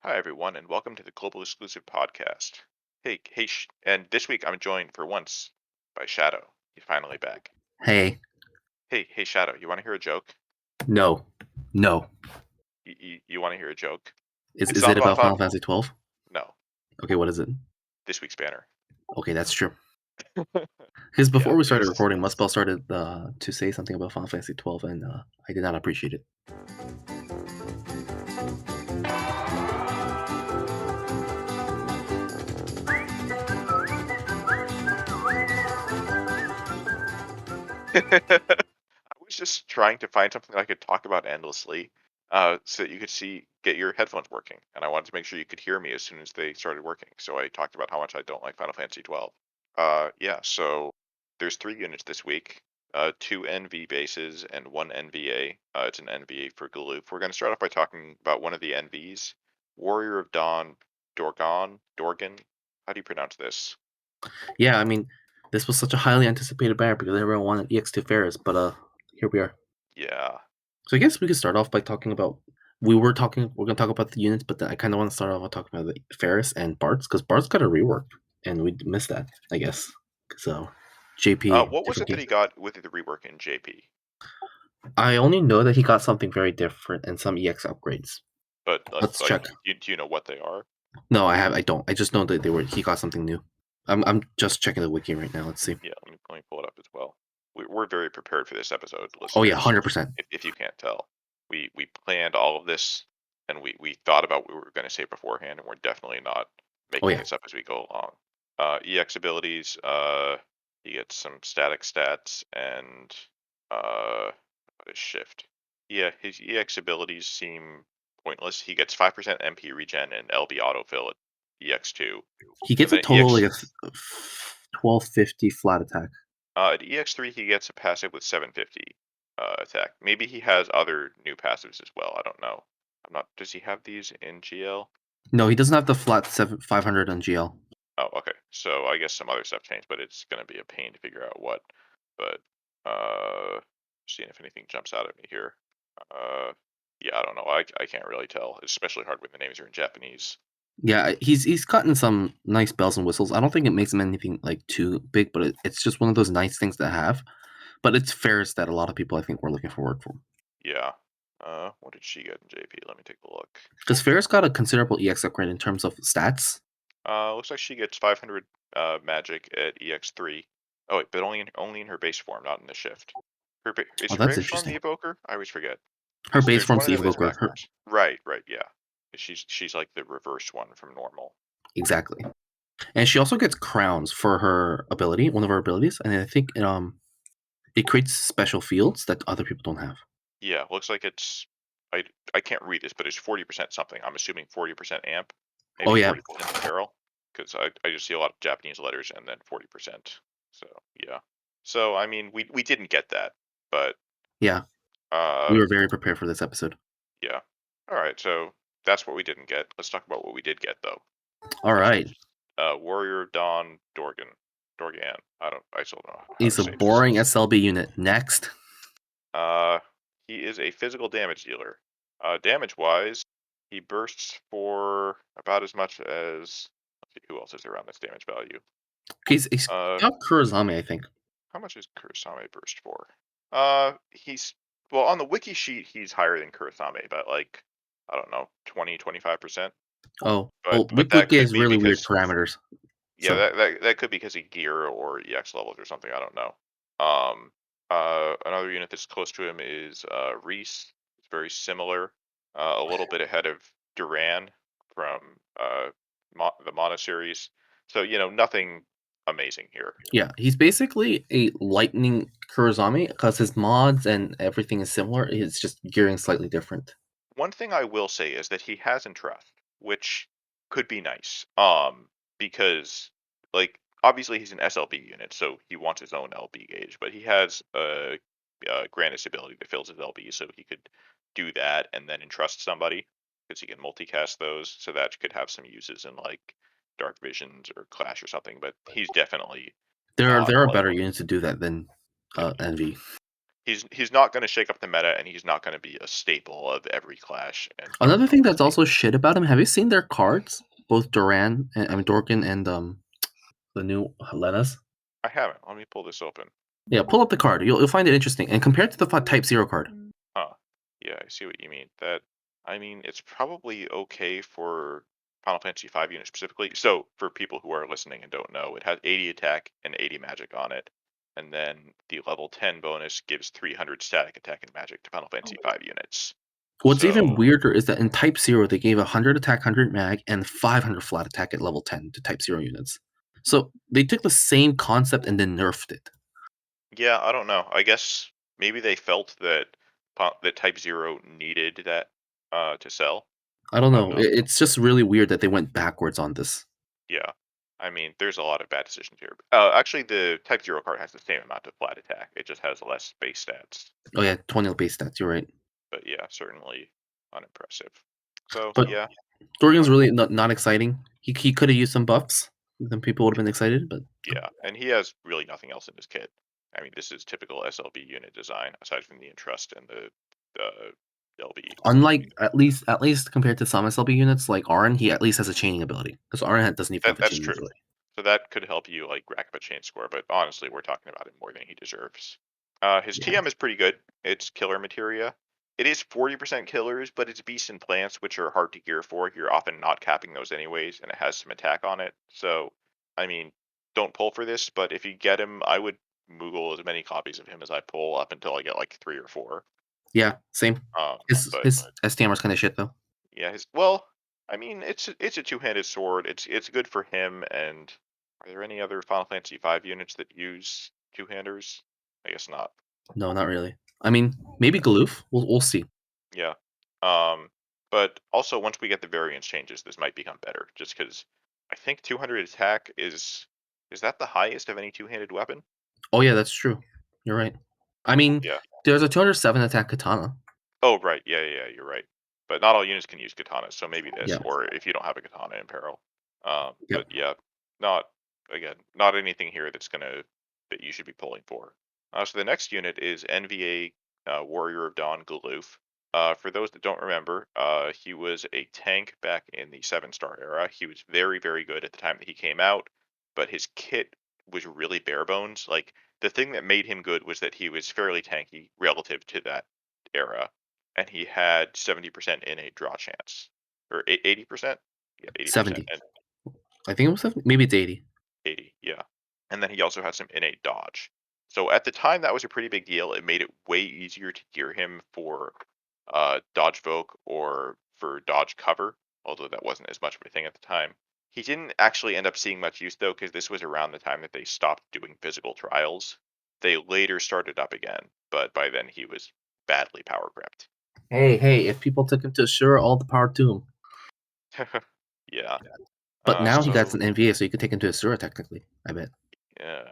Hi, everyone, and welcome to the Global Exclusive Podcast. And this week I'm joined for once by Shadow. He's finally back. Hey, Hey, Shadow, you want to hear a joke? no, no. You want to hear a joke? Is It's is not it about about Final. Final Fantasy 12? No, Okay, what is it? this week's banner. Okay, that's true. Because Yeah, before we it started is. recording, Muspel started to say something about Final Fantasy 12, and I did not appreciate it. I was just trying to find something I could talk about endlessly, so that you could get your headphones working, and I wanted to make sure you could hear me as soon as they started working. So I talked about how much I don't like Final Fantasy 12. Yeah. So there's 3 units this week. Two NV bases and one NVA. It's an NVA for Galoof. We're going to start off by talking about one of the NVs, Warrior of Dawn, Dorgan. How do you pronounce this? Yeah, I mean, this was such a highly anticipated banner because everyone wanted EX2 Ferris, but here we are. Yeah. So I guess we could start off by talking about. We're gonna talk about the units, but then I kind of want to start off by talking about the Ferris and Bart's because Bart's got a rework, and we missed that, I guess. So, JP, What was different it that game. he got with the rework in JP? I only know that he got something very different and some EX upgrades. But Let's check. do you know what they are? No, I don't. I just know that he got something new. I'm just checking the wiki right now. Let's see. Yeah, let me pull it up as well. We're very prepared for this episode, Oh yeah, listeners. 100%. If you can't tell, we planned all of this, and we thought about what we were going to say beforehand, and we're definitely not Oh making yeah. this up as we go along. EX abilities. He gets some static stats and what is shift? Yeah, his EX abilities seem pointless. He gets 5% MP regen and LB autofill at EX2, He and gets a then total like a 1250 flat attack. At EX3, he gets a passive with 750 attack. Maybe he has other new passives as well. I don't know. I'm not. Does he have these in GL? No, he doesn't have the flat 500 on GL. Oh, okay. So I guess some other stuff changed, but it's gonna be a pain to figure out what. But seeing if anything jumps out at me here. Uh, yeah, I don't know. I can't really tell. It's especially hard when the names are in Japanese. Yeah, he's gotten some nice bells and whistles. I don't think it makes him anything like too big, but it's just one of those nice things to have. But it's Ferris that a lot of people I think were looking forward for. Yeah. What did she get in JP? Let me take a look. Because Ferris got a considerable EX upgrade in terms of stats. Looks like she gets 500 magic at EX3. Oh wait, but only in her base form, not in the shift. Is Oh, her that's base form the interesting. evoker? I always forget. Her Because base there's form's one of the them that's evoker. backwards. Right, yeah. She's like the reverse one from normal. Exactly. And she also gets crowns for her ability, one of her abilities, and I think it creates special fields that other people don't have. Yeah, looks like it's. I I can't read this, but it's 40% something. I'm assuming 40% amp, Oh maybe yeah, 40% apparel, because I just see a lot of Japanese letters and then 40%. So yeah. So I mean, we didn't get that, but yeah. uh We were very prepared for this episode. yeah. All right, so that's what we didn't get. Let's talk about what we did get, though. All So, right. Warrior Don Dorgan. I still don't know how He's to a say this. boring SLB unit. Next. Uh, he is a physical damage dealer. Damage-wise, he bursts for about as much as. Let's see, who else is around this damage value? He's Uh, got Kurozame, I think. how much is Kurosame burst for? He's well on the wiki sheet. He's higher than Kurosame, but like I don't know, 25%. Oh, But well, that Wiki could has be really weird because parameters. yeah, So that could be because of gear or EX levels or something. I don't know. Um, another unit that's close to him is Reese. It's very similar, a little bit ahead of Duran from the Mana series. So nothing amazing here. yeah, he's basically a lightning Kurozame because his mods and everything is similar. It's just gearing slightly different. One thing I will say is that he has Entrust, which could be nice. Because like obviously he's an SLB unit, so he wants his own LB gauge, but he has Grandis ability that fills his LB, so he could do that and then entrust somebody because he can multicast those. So that could have some uses in like Dark Visions or Clash or something. But he's definitely There not are like better units to do that than yeah, Envy. he's not going to shake up the meta, and he's not going to be a staple of every clash. And Another thing that's honestly, also shit about him. Have you seen their cards? Both Duran, and, I mean Dorkin, and the new Helena's. I haven't. Let me pull this open. Yeah, pull up the card. You'll find it interesting. And compared to the Type Zero card, Huh. Yeah, I see what you mean. I mean, it's probably okay for Final Fantasy V units specifically. So for people who are listening and don't know, it has 80 attack and 80 magic on it. And then the level 10 bonus gives 300 static attack and magic to Final Fantasy V units. what's even So weirder is that in Type Zero they gave 100 attack, 100 mag, and 500 flat attack at level 10 to Type Zero units. So they took the same concept and then nerfed it. yeah, I don't know. I guess maybe they felt that that Type Zero needed that to sell. I don't I don't know. know. It's just really weird that they went backwards on this. Yeah. I mean, there's a lot of bad decisions here. Actually, the Type Zero card has the same amount of flat attack. It just has less base stats. Oh yeah, 20 base stats. You're right. But yeah, certainly unimpressive. So But yeah, Dorian's un- really not exciting. He could have used some buffs. Then people would have been excited. But yeah, and he has really nothing else in his kit. I mean, this is typical SLB unit design, aside from the entrust and the LB. unlike at least compared to some SLB units like Arin, he at least has a chaining ability. Because Arin doesn't even have a That's chaining true. ability. So that could help you like rack up a chain score, but honestly, we're talking about it more than he deserves. His Yeah. TM is pretty good. It's killer materia. It is 40% killers, but it's beasts and plants, which are hard to gear for. You're often not capping those anyways, and it has some attack on it. So, I mean, don't pull for this, but if you get him, I would Moogle as many copies of him as I pull up until I get like 3 or 4. Yeah, same. Um, but His STMR's kind of shit though. yeah, I mean, it's a two-handed sword. It's good for him. And are there any other Final Fantasy V units that use two-handers? I guess not. No, not really. I mean, maybe Galoof. We'll see. Yeah. Um, but also once we get the variance changes, this might become better. Just because I think 200 attack is that the highest of any two-handed weapon? Oh yeah, that's true. You're right. I mean, Yeah. there's a 207 attack katana. Oh, right. Yeah, you're right. But not all units can use katanas, so maybe this, Yeah. or if you don't have a katana in peril. Yep. But yeah, not again, not anything here that you should be pulling for. So the next unit is NVA Warrior of Don Galoof. For those that don't remember, he was a tank back in the 7-star era. He was very, very good at the time that he came out, but his kit was really bare bones. Like the thing that made him good was that he was fairly tanky relative to that era, and he had 70% innate draw chance, or 80%. Yeah, 80%, 70. and I think it was 70. Maybe it's 80. 80. Yeah, and then he also had some innate dodge. So at the time, that was a pretty big deal. It made it way easier to gear him for dodge voke or for dodge cover, although that wasn't as much of a thing at the time. He didn't actually end up seeing much use though, because this was around the time that they stopped doing physical trials. They later started up again, but by then he was badly power crept. Hey, if people took him to Assura, all the power to him. Yeah. But now he got So an NVA, so you could take him to Assura technically. I bet. yeah.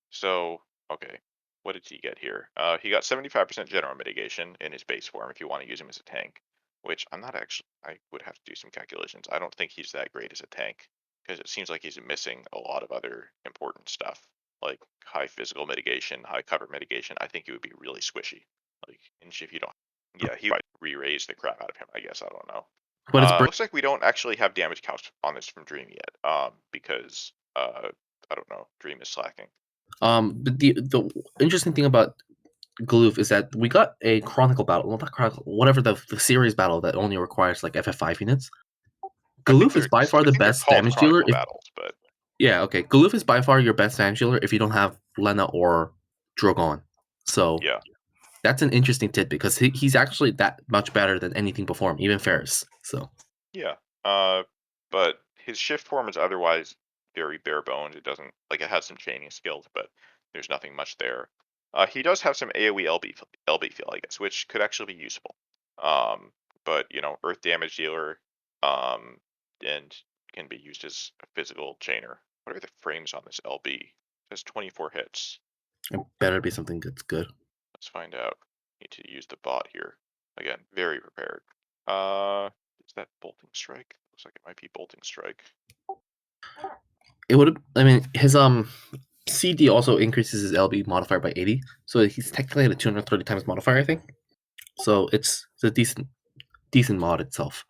So okay, what did he get here? He got 75% general mitigation in his base form if you want to use him as a tank, which I'm not actually. I would have to do some calculations. I don't think he's that great as a tank because it seems like he's missing a lot of other important stuff like high physical mitigation, high cover mitigation. I think it would be really squishy. Like, and if you don't, yeah, he might re-raise the crap out of him. I guess I don't know. But it's Looks like we don't actually have damage counts on this from Dream yet, because I don't know, Dream is slacking. but the interesting thing about Galoof is that we got a Chronicle battle, well, not Chronicle, whatever the series battle that only requires like FF5 units. Galoof is by far I the think they're best called damage dealer. Chronicle If battles, but Yeah, okay, Galoof is by far your best damage dealer if you don't have Lena or Drogon. So yeah, that's an interesting tidbit because he's actually that much better than anything before him, even Ferris. So yeah. But his shift form is otherwise very bare bones. It doesn't like it has some chaining skills, but there's nothing much there. He does have some AOE LB feel, I guess, which could actually be useful. Um, but earth damage dealer, um, and can be used as a physical chainer. What are the frames on this LB? It says 24 hits. it better be something that's good. Let's find out. Need to use the bot here. Again, very prepared. Is that bolting strike? Looks like it might be bolting strike. It would. I mean, his CD also increases his LB modifier by 80, so he's technically at a 230 times modifier, I think. So it's a decent mod itself.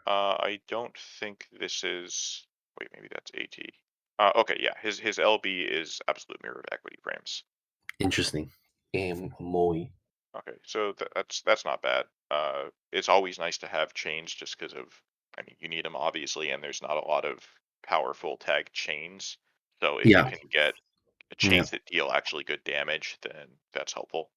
I don't think this is. Wait, maybe that's AT. Okay, yeah, his LB is absolute mirror of equity frames. Interesting. Moi. Okay, so that's not bad. It's always nice to have chains just because of, I mean, you need them obviously, and there's not a lot of powerful tag chains. So if you Yeah, can get yeah. chains that deal actually good damage, then that's helpful.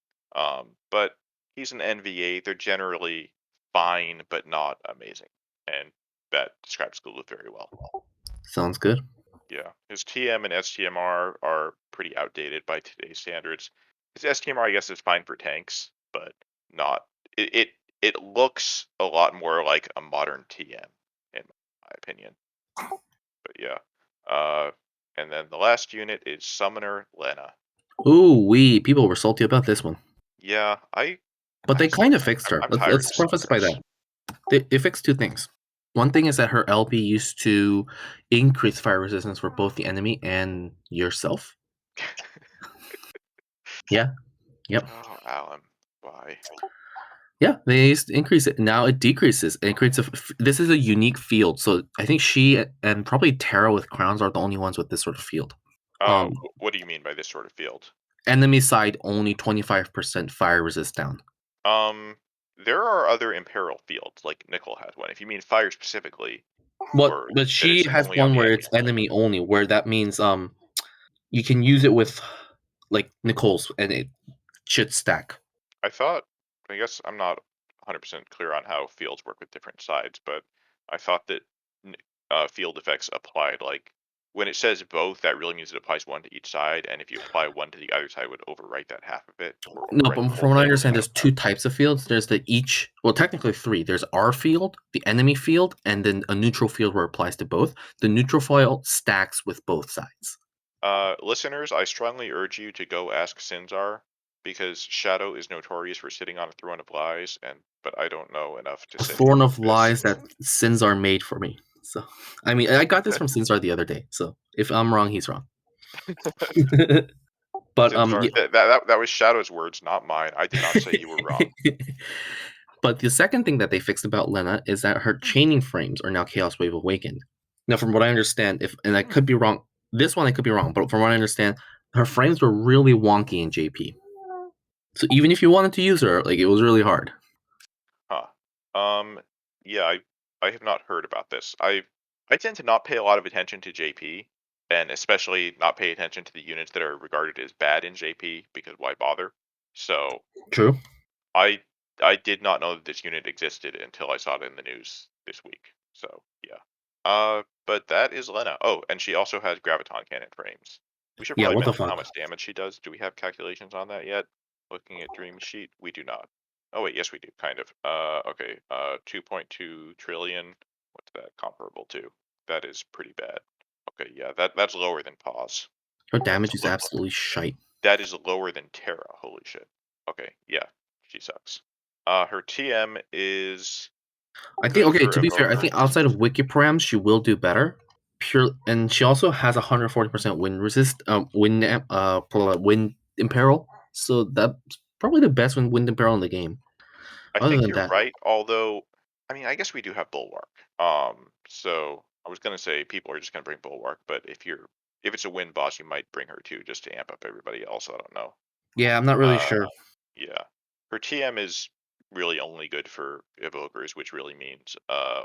But he's an NVA. They're generally fine, but not amazing, and that describes Galoof very well. Sounds good. Yeah, his TM and STMR are pretty outdated by today's standards. His STMR, I guess, is fine for tanks, but not. It looks a lot more like a modern TM, in my opinion. But yeah, uh, and then the last unit is Summoner Lena. Ooh, people were salty about this one, Yeah, but I they just don't kind of know. fixed her. I'm tired Let's of seeing preface by this. that. They fixed two things. One thing is that her LB used to increase fire resistance for both the enemy and yourself. Yeah. Yep. Oh, Alan, why? Yeah, they used to increase it. Now it decreases. It creates this is a unique field. So I think she and probably Terra with crowns are the only ones with this sort of field. Um, What do you mean by this sort of field? enemy side only 25% fire resist down. Um, there are other Imperial fields, like Nickel has one. If you mean fire specifically, What? or But that she it's has only on one the where enemy it's side. enemy only, where that means you can use it with like Nicole's and it should stack. I thought, I guess I'm not 100% clear on how fields work with different sides, but I thought that n- field effects applied, like when it says both, that really means it applies one to each side, and if you apply one to the other side, would overwrite that half of it, or No, overwrite but the whole from what I thing. understand, I there's don't know. two types of fields. There's the each, well, technically three. There's our field, the enemy field, and then a neutral field where it applies to both. The neutral field stacks with both sides. Listeners, I strongly urge you to go ask Sinzar because Shadow is notorious for sitting on a throne of lies, and but I don't know enough to A say thorn anything of like this. lies that sins are made for me. So, I mean, I got this from Sinsar the other day. So, if I'm wrong, he's wrong. But Sinzar, yeah. that was Shadow's words, not mine. I did not say you were wrong. But the second thing that they fixed about Lena is that her chaining frames are now Chaos Wave Awakened. Now, from what I understand, if and I could be wrong, this one I could be wrong, but from what I understand, her frames were really wonky in JP. So even if you wanted to use her, like it was really hard. Huh. Um, yeah, I have not heard about this. I tend to not pay a lot of attention to JP, and especially not pay attention to the units that are regarded as bad in JP because why bother? So True. I I did not know that this unit existed until I saw it in the news this week. So yeah. But that is Lena. Oh, and she also has graviton cannon frames. We should Yeah. probably What the mention how fuck? much damage she does. Do we have calculations on that yet? Looking at Dream Sheet, we do not. Oh wait, yes we do, kind of. Okay. 2.2 trillion. What's that comparable to? That is pretty bad. Okay, yeah, that's lower than pause. Her That damage is is absolutely shite. that is lower than Terra. Holy shit. Okay, yeah, she sucks. Her TM is I think good okay. for To be fair, I think evokers. outside of wiki params, she will do better. Pure, and she also has 140% wind resist, wind imperil. So that's probably the best wind imperil in the game. I Other think than you're that, right, although I mean I guess we do have Bulwark. So I was gonna say people are just gonna bring Bulwark, but if it's a win boss, you might bring her too, just to amp up everybody else. I don't know. yeah, I'm not really Uh, sure. yeah. Her TM is really only good for evokers, which really means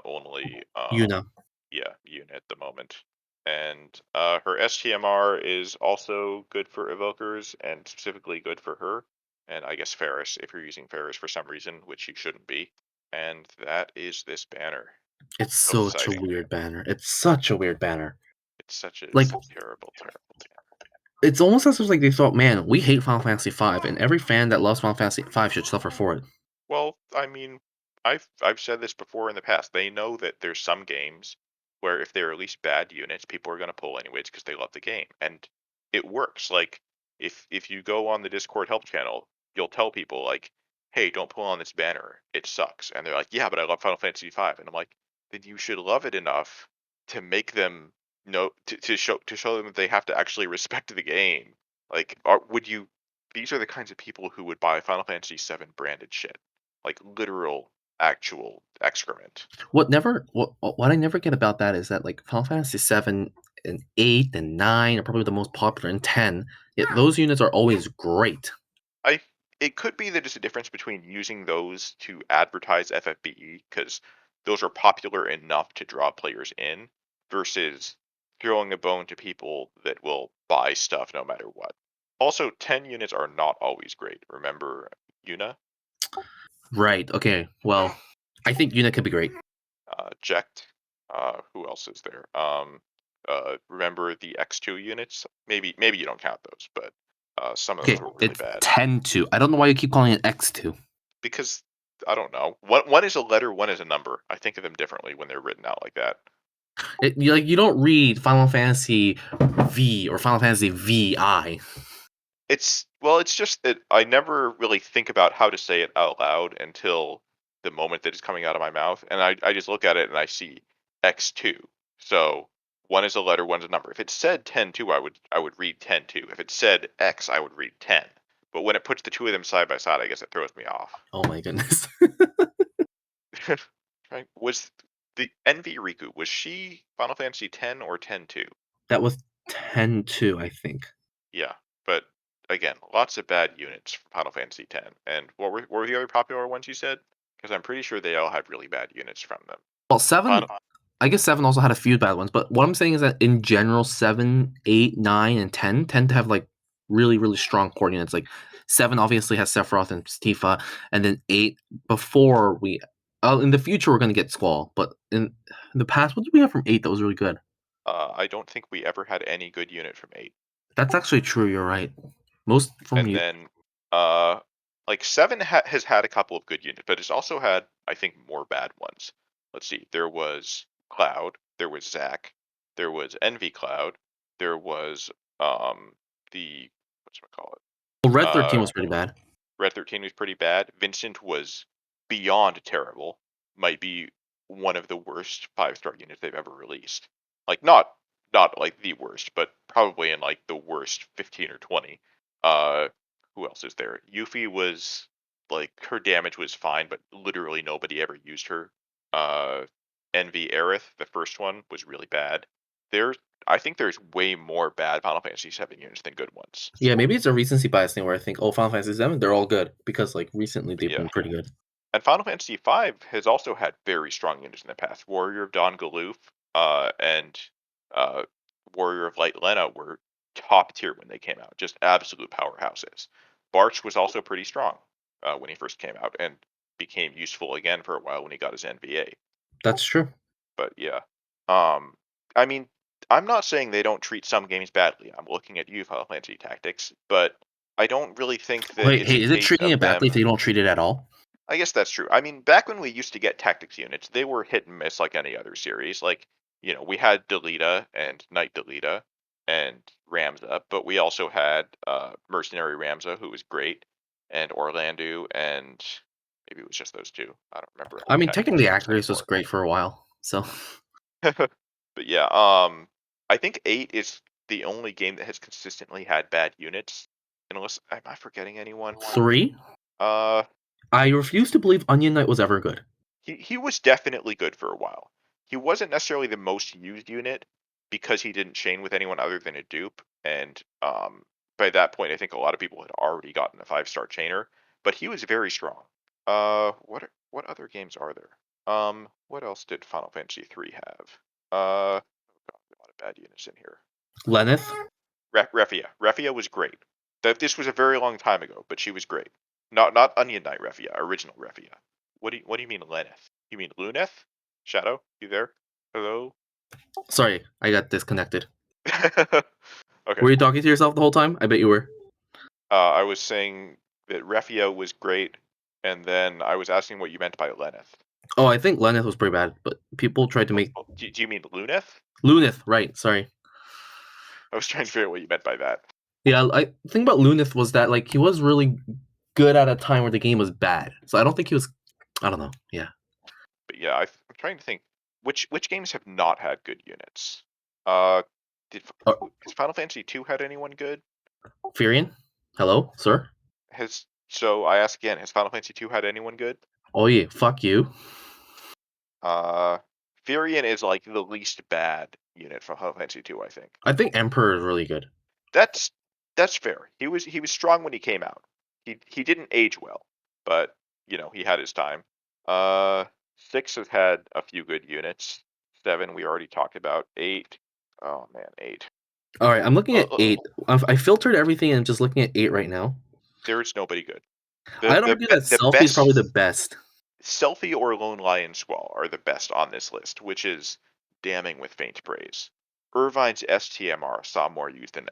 only Yuna. yeah, unit at the moment. And her STMR is also good for evokers and specifically good for her. And I guess Ferris, if you're using Ferris for some reason, which you shouldn't be. And that is this banner. It's So such a exciting. weird banner. It's such a weird banner. It's Like a terrible, terrible banner. it's almost as if like they thought, man, we hate Final Fantasy V, and every fan that loves Final Fantasy V should suffer for it. Well, I mean, I've said this before in the past. They know that there's some games where if they release bad units, people are going to pull anyways because they love the game, and it works. Like if you go on the Discord help channel, you'll tell people like, "Hey, don't pull on this banner. It sucks." And they're like, "Yeah, but I love Final Fantasy V." And I'm like, "Then you should love it enough to make them No, to show them that they have to actually respect the game. Like, would you? These are the kinds of people who would buy Final Fantasy VII branded shit, like literal, actual excrement. What I never get about that is that like Final Fantasy 7 and 8 and 9 are probably the most popular, and 10. Yet those units are always great. I It could be that it's a difference between using those to advertise FFBE because those are popular enough to draw players in versus throwing a bone to people that will buy stuff no matter what. Also, 10 units are not always great. Remember Una? Right. Okay. Well, I think unit could be great. Jekt. Who else is there? Remember the X2 units? Maybe you don't count those, but some of Okay, those were really it's bad 10-2. I don't know why you keep calling it X2. because I don't know. One is a letter, one is a number. I think of them differently when they're written out like that. You don't read Final Fantasy V or Final Fantasy VI. It's just that I never really think about how to say it out loud until the moment that it's coming out of my mouth, and I just look at it and I see X2. So one is a letter, one's a number. If it said 10-2, I would read 10-2. If it said X, I would read 10. But when it puts the two of them side by side, I guess it throws me off. Oh my goodness. Right? Was the Envy Riku, was she Final Fantasy 10 or 10-2? That was 10-2, I think. Yeah, but again, lots of bad units from Final Fantasy X. And what were the other popular ones you said? Because I'm pretty sure they all had really bad units from them. Well, 7, Final, I guess 7 also had a few bad ones, but what I'm saying is that in general, 7, 8, 9, and 10 tend to have like really, really strong core units. Like 7 obviously has Sephiroth and Tifa, and then 8 before we. In the future, we're going to get Squall, but in the past, what did we have from 8 that was really good? I don't think we ever had any good unit from 8. That's actually true. You're right. Most from And you. then, uh, like 7 has had a couple of good units, but it's also had, I think, more bad ones. Let's see. There was Cloud. There was Zack. There was Envy Cloud. There was the what's it call it? Well, Red 13 was pretty bad. Red 13 was pretty bad. Vincent was beyond terrible. Might be one of the worst 5-star units they've ever released. Like not like the worst, but probably in like the worst 15 or 20. Uh who else is there? Yuffie was like her damage was fine, but literally nobody ever used her. Uh Envy Aerith, the first one, was really bad. There's I think there's way more bad Final Fantasy 7 units than good ones. Yeah, maybe it's a recency bias thing where I think, oh, Final Fantasy 7, they're all good because like recently But they've yeah. been pretty good. And Final Fantasy V has also had very strong units in the past. Warrior of Don Galoof and uh, Warrior of Light Lena were top tier when they came out, just absolute powerhouses. Barch was also pretty strong when he first came out and became useful again for a while when he got his NVA. That's true. But yeah, um, I mean, I'm not saying they don't treat some games badly. I'm looking at you, Final Fantasy Tactics, but I don't really think that Wait, it's a hey, is it case treating of it badly them. if they don't treat it at all? I guess that's true. I mean, back when we used to get tactics units, they were hit and miss like any other series. Like, we had Delita and Knight Delita and Ramza, but we also had Mercenary Ramza, who was great, and Orlandu, and maybe it was just those two. I don't remember I any mean, tactics technically, units Actors was anymore. great for a while. So But yeah, I think 8 is the only game that has consistently had bad units. Unless am I forgetting anyone? 3, Uh, I refuse to believe Onion Knight was ever good. he was definitely good for a while. He wasn't necessarily the most used unit because he didn't chain with anyone other than a dupe, and by that point, I think a lot of people had already gotten a 5-star chainer. But he was very strong. What other games are there? What else did Final Fantasy 3 have? Oh God, a lot of bad units in here. Lenneth, Refia was great. This was a very long time ago, but she was great. Not Onion Knight Refia, original Refia. What do you mean Leneth? You mean Luneth? Shadow, you there? Hello? sorry, I got disconnected. Okay. Were you talking to yourself the whole time? I bet you were. I was saying that Refia was great, and then I was asking what you meant by Leneth. Oh, I think Lenneth was pretty bad, but people tried to make Do you mean Luneth? Luneth, right? Sorry. I was trying to figure out what you meant by that. Yeah, I think about Luneth was that like he was really good at a time where the game was bad. So I don't think he was. I don't know. Yeah. But yeah, I'm trying to think which games have not had good units. Uh, did Uh, has Final Fantasy 2 had anyone good? Furion? Hello, sir? So I ask again, has Final Fantasy 2 had anyone good? Oh yeah, fuck you. Uh, Furion is like the least bad unit from Final Fantasy 2, I think. I think Emperor is really good. That's that's fair. He was strong when he came out. He didn't age well, but he had his time. Uh, 6 has had a few good units. 7 we already talked about. 8, oh man, 8. All right, I'm looking Uh, at uh, 8. I filtered everything and I'm just looking at 8 right now. there's nobody good. The I'd the argue that the Selfie is probably the best best. Selfie or Lone Lion Squall are the best on this list, which is damning with faint praise. Irvine's STMR saw more use than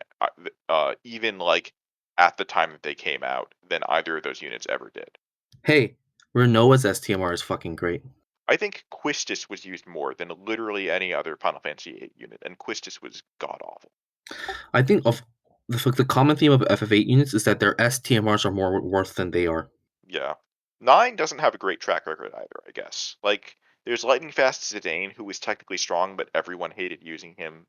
even like at the time that they came out than either of those units ever did. Hey, Renoa's STMR is fucking great. I think Quistis was used more than literally any other Final Fantasy VIII unit, and Quistis was god awful. I think of the common theme of FF8 units is that their STMRs are more worth than they are. Yeah. 9 doesn't have a great track record either, I guess. Like, there's Lightning Fast Zidane, who was technically strong, but everyone hated using him.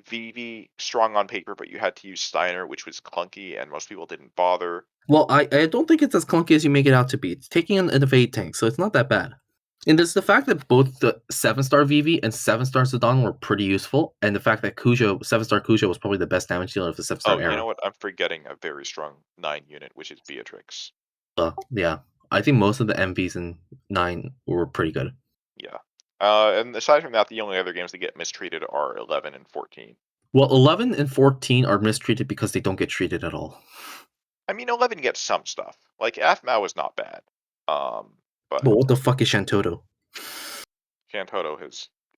Vivi, strong on paper, but you had to use Steiner, which was clunky, and most people didn't bother. Well, I don't think it's as clunky as you make it out to be. It's taking an evade tank, so it's not that bad. And there's the fact that both the 7-star VV and 7-star Zidane were pretty useful, and the fact that 7-star Cujo was probably the best damage dealer of the 7-star Oh, you know era. what? I'm forgetting a very strong 9 unit, which is Beatrix. Yeah, I think most of the MVs in 9 were pretty good. Yeah. And aside from that, the only other games that get mistreated are 11 and 14. Well, 11 and 14 are mistreated because they don't get treated at all. I mean, 11 gets some stuff. Like, Aphmau is not bad. But But what the fuck is Shantoto? Shantoto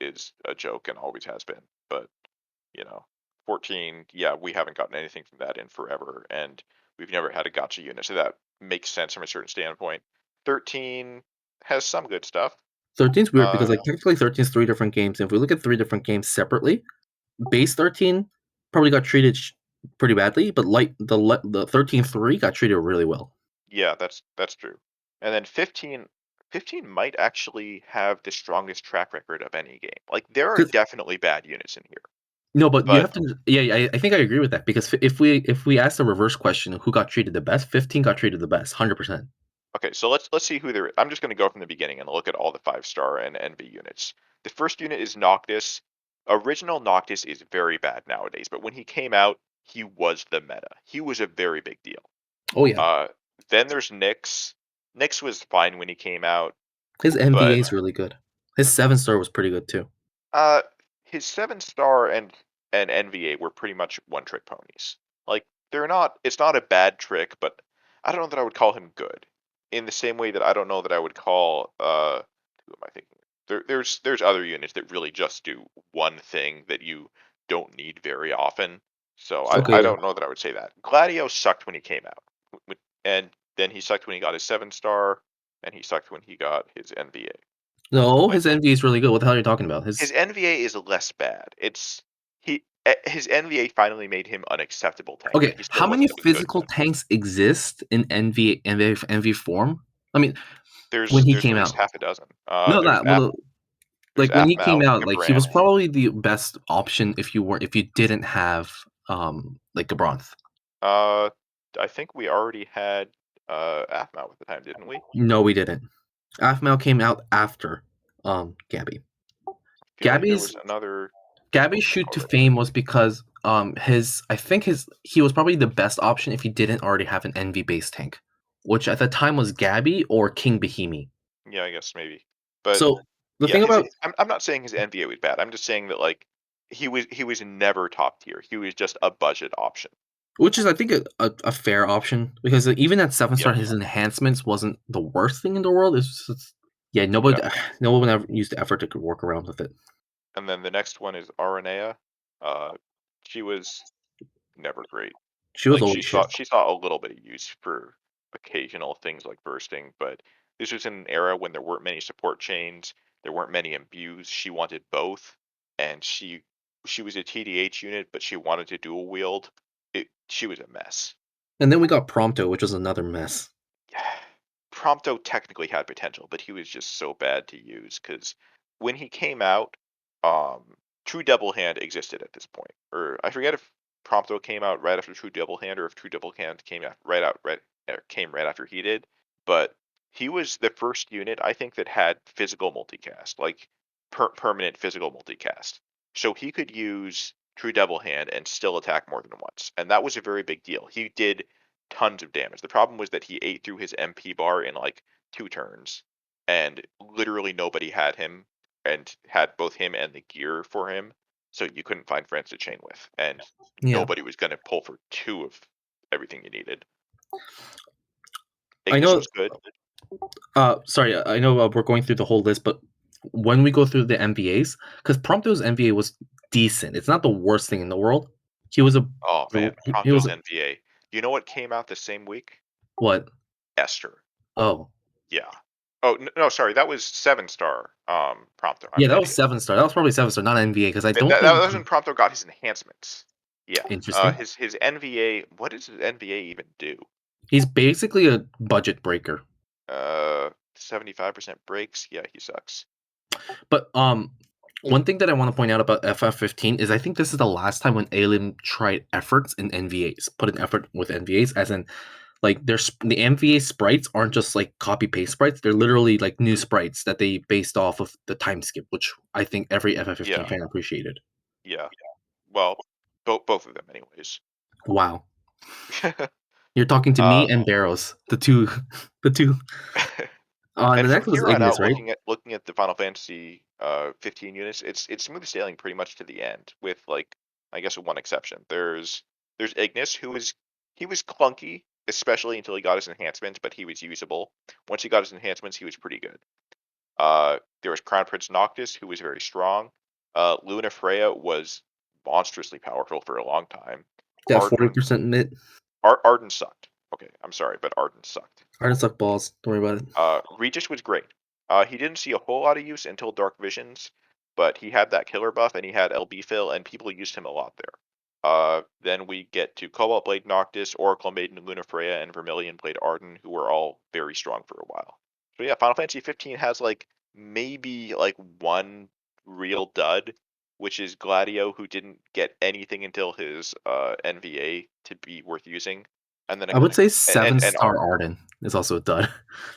is a joke and always has been. But, you know, 14, yeah, we haven't gotten anything from that in forever, and we've never had a gotcha unit, so that makes sense from a certain standpoint. 13 has some good stuff. 13's weird because Uh, like technically 13 is 3 different games. And if we look at 3 different games separately, base 13 probably got treated pretty badly, but the 13-3 got treated really well. yeah, that's true. And then 15 might actually have the strongest track record of any game. Like, there are 'Cause- definitely bad units in here, No, but you but have to. Yeah, I think I agree with that because if we ask the reverse question, who got treated the best? 15 got treated the best, 100%. okay, so let's see who there is. I'm just going to go from the beginning and look at all the 5-star and NV units. The first unit is Noctis. Original Noctis is very bad nowadays, but when he came out, he was the meta. He was a very big deal. Oh yeah, Uh, then there's Nyx. Nyx was fine when he came out, his MVA but is really good. His 7-star was pretty good too. uh, his 7-star and NVA were pretty much one-trick ponies. Like, they're not. It's not a bad trick, but I don't know that I would call him good. In the same way that I don't know that I would call who am I thinking? There's other units that really just do one thing that you don't need very often. So I Okay, yeah. don't know that I would say that. Gladio sucked when he came out, and then he sucked when he got his 7-star, and he sucked when he got his NVA. No, Like, his MVA is really good. What the hell are you talking about? his His NVA is less bad. His NVA finally made him unacceptable tank, Okay, but he still how many wasn't a good physical tank. tanks exist in NV form? I mean, when There's he there's at came least out. half a dozen. No, that well, There's like when he Aphmau, came out, like he was Brandt. probably the best option if you didn't have like a bronze. Uh, I think we already had Aphmau at the time, didn't we? No, we didn't. Aphmau came out after Gabby. I feel like there Gabby's was another physical Gabby's tank shoot to already. fame was because his I think his he was probably the best option if he didn't already have an NV base tank, which at the time was Gabby or King Bahimi. Yeah, I guess maybe. But So the yeah, thing his about I'm not saying his NVA was bad. I'm just saying that like he was never top tier. He was just a budget option. which is I think a fair option because even at 7-star Yeah, his enhancements wasn't the worst thing in the world. Yeah, nobody yeah. no one ever used the effort to work around with it. And then the next one is Aranea. Uh, she was never great. She was Like, always shit. she saw a little bit of use for occasional things like bursting, but this was in an era when there weren't many support chains, there weren't many imbues. She wanted both, and she was a TDH unit, but she wanted to dual wield. She was a mess. And then we got Prompto, which was another mess. Prompto technically had potential, but he was just so bad to use because when he came out, um, True Double Hand existed at this point, or I forget if Prompto came out right after True Double Hand, or if True Double Hand came right after he did. But he was the first unit I think that had physical multicast, like permanent physical multicast. So he could use True Double Hand and still attack more than once, and that was a very big deal. He did tons of damage. The problem was that he ate through his MP bar in like 2 turns, and literally nobody had him and had both him and the gear for him, so you couldn't find friends to chain with, and Yeah. nobody was going to pull for 2 of everything you needed. I Ignis know. was good. Sorry, I know we're going through the whole list, but when we go through the MVAs, because Prompto's MVA was decent. It's not the worst thing in the world. He was a Oh man, he was Prompto's NVA. You know what came out the same week? what? Esther. Oh, Yeah. Oh no, sorry, that was 7-star. Prompto. I'm yeah, an that was idiot. 7 star. That was probably 7 star, not NVA, because I don't That think was when Prompto got his enhancements. Yeah. interesting. His NVA. What does his NVA even do? He's basically a budget breaker. 75% breaks. Yeah, he sucks. But one thing that I want to point out about FF15 is I think this is the last time when Alien tried efforts in NVAs, put an effort with NVAs, as in like there's the NVA sprites aren't just like copy paste sprites; they're literally like new sprites that they based off of the time skip, which I think every FF15 Yeah. fan appreciated. Yeah. Well, both of them, anyways. Wow, you're talking to me uh, and Barrows, the two, the two. The and from next was here on Ignis, out, right? looking at the Final Fantasy 15 units, it's smooth sailing pretty much to the end, with like I guess one exception. There's Ignis, he was clunky, especially until he got his enhancements, but he was usable. Once he got his enhancements, he was pretty good. There was Crown Prince Noctis, who was very strong. Luna Freya was monstrously powerful for a long time. That Arden 40% mid. Arden sucked. Okay, I'm sorry, but Arden sucked. Artists suck balls. Don't worry about it. Regis was great. He didn't see a whole lot of use until Dark Visions, but he had that killer buff and he had LB fill, and people used him a lot there. Then we get to Cobalt Blade Noctis, Oracle Maiden Luna Freya, and Vermilion Blade Arden, who were all very strong for a while. So yeah, Final Fantasy 15 has like maybe like one real dud, which is Gladio, who didn't get anything until his NVA to be worth using, and then I would say and 7 star Arden is also a dud.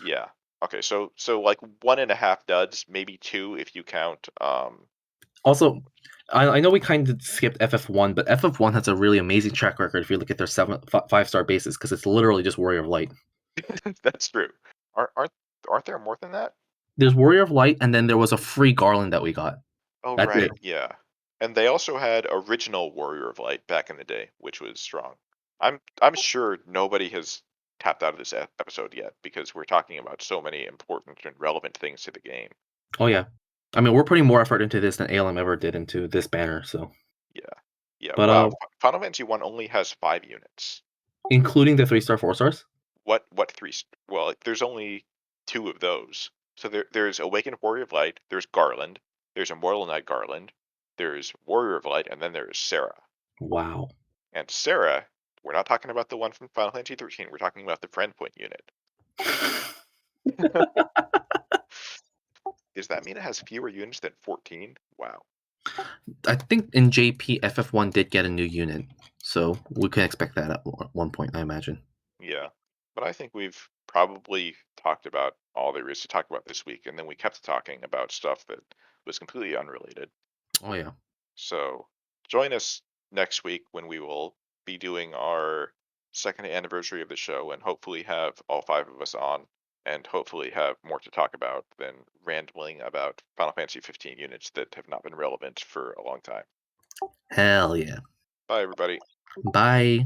yeah. Okay, so like 1.5 duds, maybe 2 if you count. Also, I know we kind of skipped FF1, but FF1 has a really amazing track record if you look at their 5 star bases, because it's literally just Warrior of Light. That's true. Aren't there more than that? There's Warrior of Light, and then there was a free Garland that we got. Oh That's it. right, yeah. And they also had original Warrior of Light back in the day, which was strong. I'm sure nobody has tapped out of this episode yet because we're talking about so many important and relevant things to the game. Oh yeah, I mean we're putting more effort into this than ALM ever did into this banner. So, Yeah. Yeah. but Wow. Final Fantasy 1 only has 5 units. including the 3 star, 4 stars. What three? Well, there's only 2 of those. So there's Awakened Warrior of Light, there's Garland, there's Immortal Knight Garland, there's Warrior of Light, and then there's Sarah. Wow. And Sarah, we're not talking about the one from Final Fantasy 13. We're talking about the Friend Point unit. Does that mean it has fewer units than 14? Wow. I think in JP FF1 did get a new unit, so we can expect that at one point, I imagine. Yeah. But I think we've probably talked about all there is to talk about this week, and then we kept talking about stuff that was completely unrelated. Oh yeah. So join us next week when we will be doing our second anniversary of the show and hopefully have all 5 of us on and hopefully have more to talk about than rambling about Final Fantasy 15 units that have not been relevant for a long time. Hell yeah. Bye, everybody. Bye.